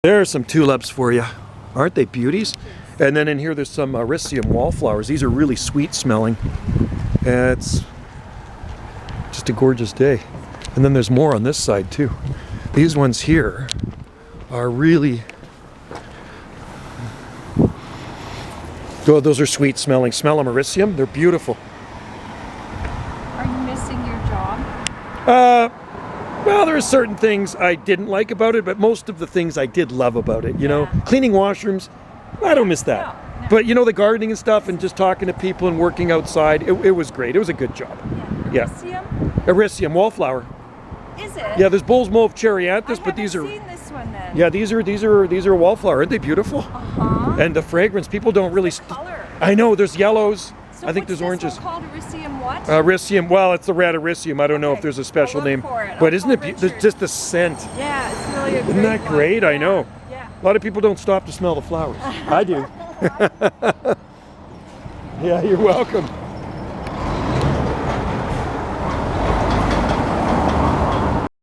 There are some tulips for you. Aren't they beauties? And then in here there's some Ericium wallflowers. These are really sweet smelling. It's just a gorgeous day. And then there's more on this side too. These ones here are really... Oh, those are sweet smelling. Smell them, Ericium. They're beautiful. Are you missing your job? Well, there are certain things I didn't like about it, but most of the things I did love about it. You know, cleaning washrooms, I don't miss that. No. But you know, the gardening and stuff, and just talking to people and working outside, it was great. It was a good job. Yeah. Ericium wallflower. Is it? Yeah, there's bull's mauve cherryanthus, but these are. I've seen this one then. Yeah, these are wallflower. Aren't they beautiful? And the fragrance, people don't really. Color. I know. There's yellows. So I think there's oranges. What's called Ericium what? Ericium. Well, it's the red Ericium. I don't know if there's a special name, but isn't it? Just the scent. Yeah, it's really a great Isn't that great? one. I know. Yeah. A lot of people don't stop to smell the flowers. I do. Yeah, you're welcome.